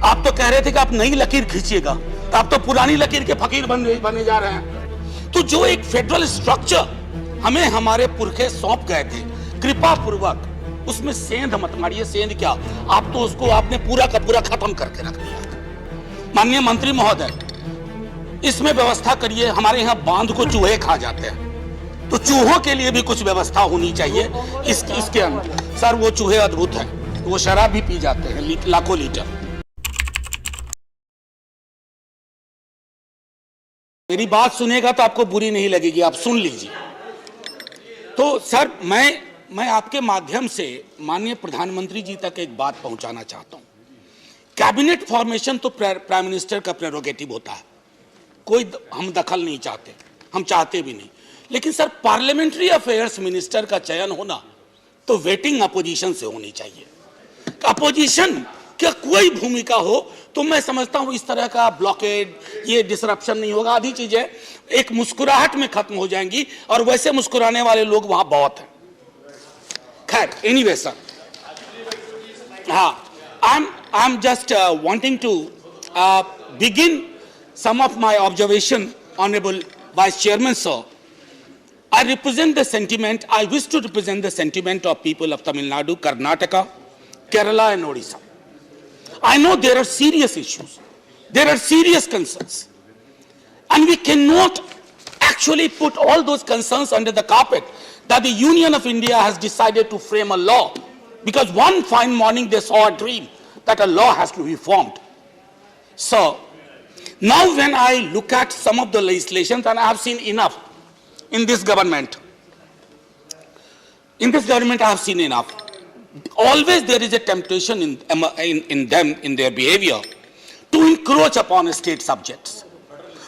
आप तो कह रहे थे कि आप नई लकीर खींचिएगा, तो आप तो पुरानी लकीर के फकीर बने जा रहे हैं। तो जो एक फेडरल स्ट्रक्चर हमें हमारे पुरखे सौंप गए थे कृपा पूर्वक, उसमें सेंध मत मारिए। सेंध क्या, आप तो उसको आपने पूरा का पूरा खत्म करके रख दिया। माननीय मंत्री महोदय, इसमें व्यवस्था करिए। हमारे यहाँ बांध को चूहे खा जाते हैं, तो चूहों के लिए भी कुछ व्यवस्था होनी चाहिए इसके अंदर। सर वो चूहे अद्भुत हैं, वो शराब भी पी जाते हैं लाखों लीटर। मेरी बात सुनेगा तो आपको बुरी नहीं लगेगी, आप सुन लीजिए। तो सर मैं आपके माध्यम से माननीय प्रधानमंत्री जी तक एक बात पहुंचाना चाहता हूं। कैबिनेट फॉर्मेशन तो प्राइम मिनिस्टर का प्रेरोगेटिव होता है, कोई हम दखल नहीं चाहते, हम चाहते भी नहीं। लेकिन सर पार्लियामेंट्री अफेयर्स मिनिस्टर का चयन होना तो वेटिंग अपोजिशन से होनी चाहिए। अपोजिशन क्या कोई भूमिका हो तो मैं समझता हूं इस तरह का ब्लॉकेड, ये डिसरप्शन नहीं होगा। आधी चीजें एक मुस्कुराहट में खत्म हो जाएंगी, और वैसे मुस्कुराने वाले लोग वहां बहुत हैं। खैर, एनीवे सर, हाँ, I am just wanting to begin some of my observation, Honorable Vice Chairman sir. I represent the sentiment, I wish to represent the sentiment of people of Tamil Nadu, Karnataka, Kerala and Odisha. I know there are serious issues, there are serious concerns, and we cannot actually put all those concerns under the carpet that the Union of India has decided to frame a law because one fine morning they saw a dream that a law has to be formed. So now when I look at some of the legislations, and I have seen enough in this government, I have seen enough. Always there is a temptation in them, in their behavior, to encroach upon state subjects.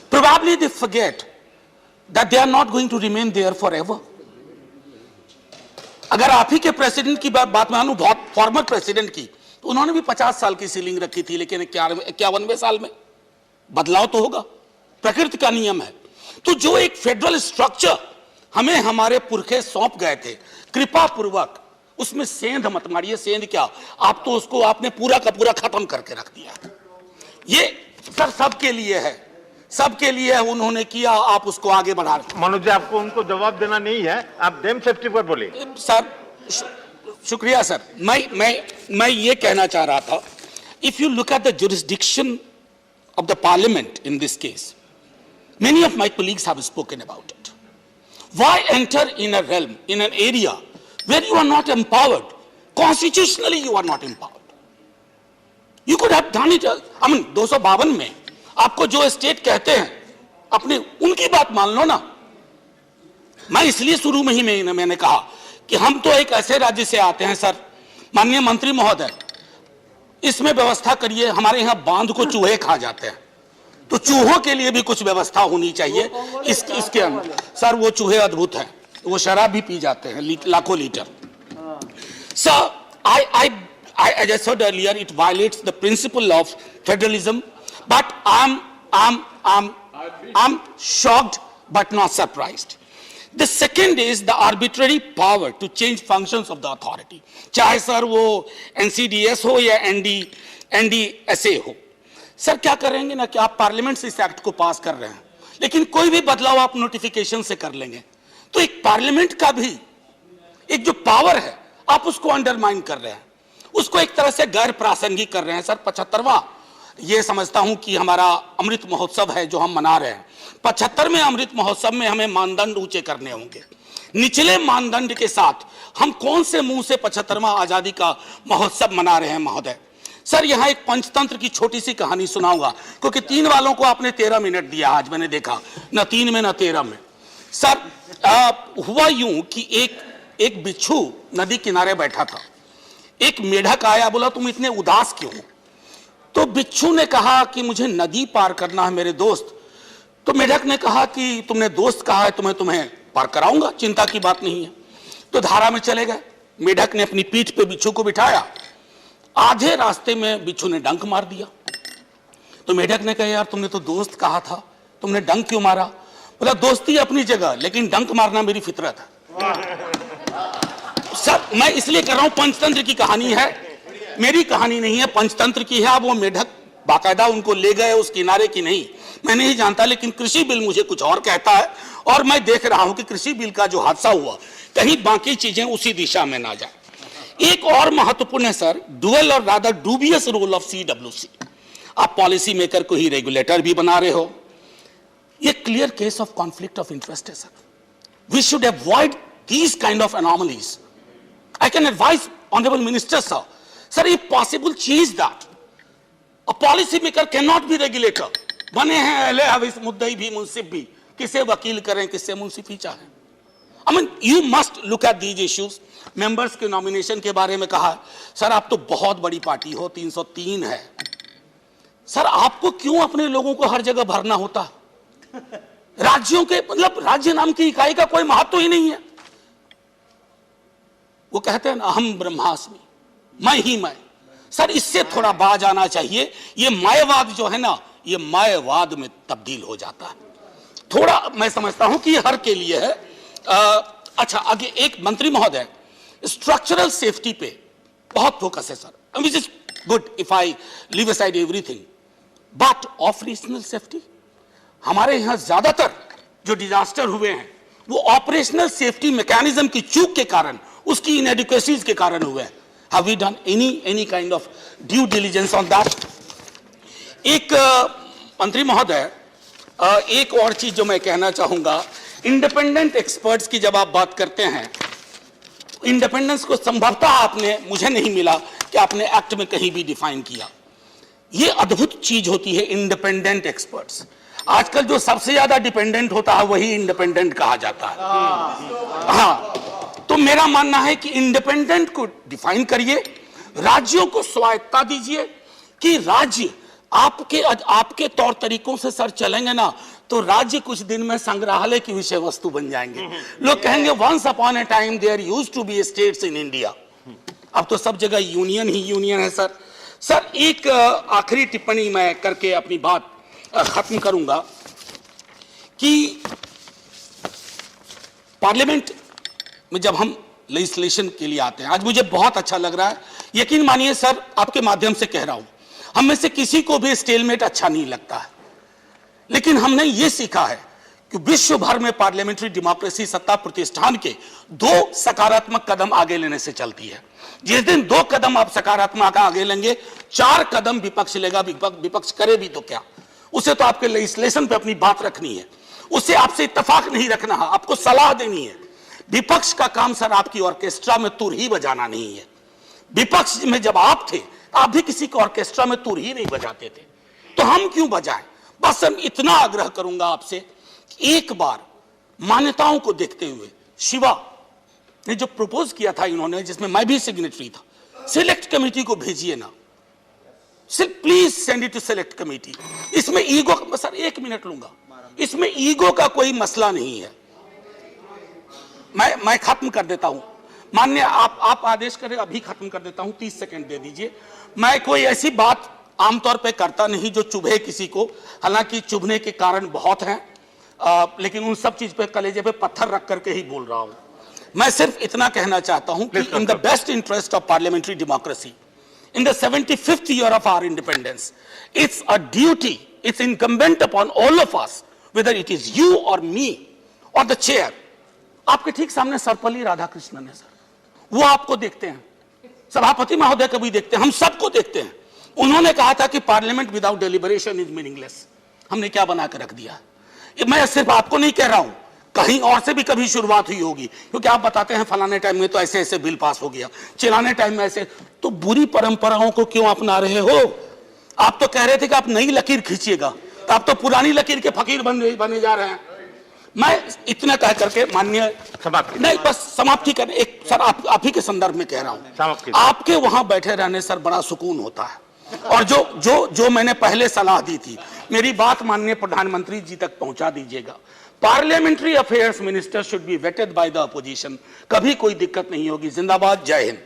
Probably they forget that they are not going to remain there forever. अगर आप ही के president की बात मानूं, बहुत former president की, तो उन्होंने भी 50 साल की सीलिंग रखी थी, लेकिन 51वें साल में बदलाव तो होगा, प्रकृति का नियम है। तो जो एक फेडरल स्ट्रक्चर हमें हमारे पुरखे सौंप गए थे कृपा पूर्वक, उसमें सेंध मत मारिए। सेंध क्या, आप तो उसको आपने पूरा का पूरा खत्म करके रख दिया। ये सर सबके लिए है, सबके लिए है, उन्होंने किया, आप उसको आगे बढ़ा रहे। मनोज जी, आपको उनको जवाब देना नहीं है, आप डैम सेफ्टी पर बोले। सर शुक्रिया सर, मैं ये कहना चाह रहा था, if you look at the jurisdiction of the parliament in this case, many of my colleagues have spoken about it. Why enter in a realm, in an area where you are not empowered? Constitutionally you are not empowered. You could have done it, I mean 252 में आपको जो state कहते हैं अपने उनकी बात मान लो ना। मैं इसलिए शुरू में ही मैंने कहा कि हम तो एक ऐसे राज्य से आते हैं सर। माननीय मंत्री महोदय, इसमें व्यवस्था करिए। हमारे यहाँ बांध को चूहे खा जाते हैं, तो चूहों के लिए भी कुछ व्यवस्था होनी चाहिए इसके अंदर। सर वो चूहे अद्भुत हैं, वो शराब भी पी जाते हैं लाखों litre. Sir as I said earlier, it violates the principle of federalism, but I'm shocked but not surprised. The second is the arbitrary power to change functions of the authority. चाहे sir वो NCDS हो या NDSA हो। Sir क्या करेंगे ना कि आप पार्लियामेंट से इस एक्ट को पास कर रहे हैं, लेकिन कोई भी बदलाव आप नोटिफिकेशन से कर लेंगे, तो एक पार्लियामेंट का भी एक जो पावर है आप उसको अंडरमाइन कर रहे हैं, उसको एक तरह से गैर प्रासंगिक कर रहे हैं। सर 75वां ये समझता हूं कि हमारा अमृत महोत्सव है जो हम मना रहे हैं। 75वें अमृत महोत्सव में हमें मानदंड ऊंचे करने होंगे। निचले मानदंड के साथ हम कौन से मुंह से 75वां आजादी का महोत्सव मना रहे हैं महोदय। सर यहाँ एक पंचतंत्र की छोटी सी कहानी सुनाऊंगा, क्योंकि 3 वालों को आपने 13 मिनट दिया आज, मैंने देखा न 3 में न 13 में। सर हुआ यूं कि एक बिच्छू नदी किनारे बैठा था। एक मेढक आया, बोला तुम इतने उदास क्यों हो? तो बिच्छू ने कहा कि मुझे नदी पार करना है मेरे दोस्त। तो मेढक ने कहा कि तुमने दोस्त कहा है, तुम्हें पार कराऊंगा, चिंता की बात नहीं है। तो धारा में चले गए। मेढक ने अपनी पीठ पे बिच्छू को बिठाया। आधे रास्ते में बिच्छू ने डंक मार दिया। तो मेढक ने कहा यार तुमने तो दोस्त कहा था, तुमने डंक क्यों मारा? बोला दोस्ती अपनी जगह, लेकिन डंक मारना मेरी फितरत है। सब मैं इसलिए कर रहा हूं, पंचतंत्र की कहानी है, मेरी कहानी नहीं है, पंचतंत्र की है। अब वो मेढक बाकायदा उनको ले गए उस किनारे की नहीं, मैं नहीं जानता, लेकिन कृषि बिल मुझे कुछ और कहता है और मैं देख रहा हूं कि कृषि बिल का जो हादसा हुआ कहीं बाकी चीजें उसी दिशा में ना जाए। एक और महत्वपूर्ण है सर, डुअल और rather dubious role of CWC। आप पॉलिसी मेकर को ही रेगुलेटर भी बना रहे हो, ये clear case of conflict of interest है sir. We should avoid these kind of anomalies. I can advise honourable minister sir, sir if possible change that. A policy maker can not be regulator. बने हैं अहले हदीस मुद्दई भी मुंसिफ भी, किसे वकील करें किसे मुंसिफी चाहें। I mean, you must look at these issues. Members के नॉमिनेशन के बारे में कहा, सर आप तो बहुत बड़ी पार्टी हो, 303 है, सर आपको क्यों अपने लोगों को हर जगह भरना होता? राज्यों के मतलब राज्य नाम की इकाई का कोई महत्व ही नहीं है। वो कहते हैं ना अहम ब्रह्मास्मि, मैं ही मैं। सर इससे थोड़ा बाज आना चाहिए। ये मायावाद जो है ना, ये मायावाद में तब्दील हो जाता है। थोड़ा मैं समझता हूं कि ये हर के लिए है। अच्छा, आगे एक मंत्री महोदय, स्ट्रक्चरल सेफ्टी पे बहुत फोकस है sir, which is good if I leave aside everything, but operational safety हमारे यहां ज्यादातर जो डिजास्टर हुए हैं वो ऑपरेशनल सेफ्टी मैकेनिज्म की चूक के कारण, उसकी इनएडिक्वेसीज के कारण हुए हैं। Have we done any kind of due diligence on that? एक मंत्री महोदय, एक और चीज जो मैं कहना चाहूंगा, इंडिपेंडेंट एक्सपर्ट्स की जब आप बात करते हैं, इंडिपेंडेंस को संभवतः आपने, मुझे नहीं मिला कि आपने एक्ट में कहीं भी डिफाइन किया। ये अद्भुत चीज होती है इंडिपेंडेंट एक्सपर्ट्स। आजकल जो सबसे ज्यादा डिपेंडेंट होता है वही इंडिपेंडेंट कहा जाता है। हाँ, तो मेरा मानना है कि इंडिपेंडेंट को डिफाइन करिए, राज्यों को स्वायत्ता दीजिए कि राज्य आपके तौर तरीकों से सर चलेंगे ना तो राज्य कुछ दिन में संग्रहालय की विषय वस्तु बन जाएंगे। लोग कहेंगे once upon a time there used to be states in India. अब तो सब जगह यूनियन ही यूनियन है सर। सर एक आखिरी टिप्पणी मैं करके अपनी बात खत्म करूंगा कि पार्लियामेंट में जब हम लेजिस्लेशन के लिए आते हैं, आज मुझे बहुत अच्छा लग रहा है, यकीन मानिए सर, आपके माध्यम से कह रहा हूं, हम में से किसी को भी स्टेलमेट अच्छा नहीं लगता है, लेकिन हमने ये सीखा है कि विश्व भर में पार्लियामेंट्री डेमोक्रेसी सत्ता प्रतिष्ठान के 2 सकारात्मक कदम आगे लेने से चलती है। जिस दिन 2 कदम आप सकारात्मक आगे लेंगे, 4 कदम विपक्ष लेगा। विपक्ष करे भी तो क्या, उसे तो आपके लेजिस्लेशन पे अपनी बात रखनी है, उससे आपसे इत्तेफाक नहीं रखना है, आपको सलाह देनी है। विपक्ष का काम सर आपकी ऑर्केस्ट्रा में तुर ही बजाना नहीं है। विपक्ष में जब आप थे, आप भी किसी के ऑर्केस्ट्रा में तुर ही नहीं बजाते थे, तो हम क्यों बजाएं? बस हम इतना आग्रह करूंगा आपसे कि एक बार मान्यताओं को देखते हुए, शिवा ने जो प्रपोज किया था इन्होंने, जिसमें मैं भी सिग्नेटरी था, सिलेक्ट कमेटी को भेजिए ना, please send it to select committee. इसमें ईगो, सर 1 मिनट लूंगा, इसमें ईगो का कोई मसला नहीं है। मैं खत्म कर देता हूं, माननीय आप आदेश करें, अभी खत्म कर देता हूं, 30 सेकंड दे दीजिए। मैं कोई ऐसी बात आमतौर पे करता नहीं जो चुभे किसी को, हालांकि चुभने के कारण बहुत हैं, लेकिन उन सब चीज पे कलेजे पे पत्थर रख करके ही बोल रहा हूं। मैं सिर्फ इतना कहना चाहता हूं कि in the best interest of parliamentary democracy, in the 75th year of our independence, it's a duty, it's incumbent upon all of us, whether it is you or me or the chair. आपके ठीक सामने सर्वपल्ली राधाकृष्णन है sir, वो आपको देखते हैं, सभापति महोदय को भी देखते हैं, हम सबको देखते हैं। उन्होंने कहा था कि parliament without deliberation is meaningless. हमने क्या बना कर रख दिया? मैं सिर्फ आपको नहीं कह रहा हूं, कहीं और से भी कभी शुरुआत हुई होगी, क्योंकि आप बताते हैं फलाने टाइम में तो ऐसे ऐसे बिल पास हो गया, चिल्लाने टाइम में ऐसे, तो बुरी परंपराओं को क्यों अपना रहे हो? आप तो कह रहे थे कि आप नई लकीर खींचिएगा, तो आप तो पुरानी लकीर के फकीर बने जा रहे हैं। मैं इतना कह करके माननीय नहीं, बस समाप्ति कर, एक सर आप ही के संदर्भ में कह रहा हूं, आपके वहां बैठे रहने सर बड़ा सुकून होता है। और जो मैंने पहले सलाह दी थी, मेरी बात माननीय प्रधानमंत्री जी तक पहुंचा दीजिएगा। Parliamentary affairs minister should be waited by the opposition. कभी कोई दिक्कत नहीं होगी। जिंदाबाद, जय हिंद।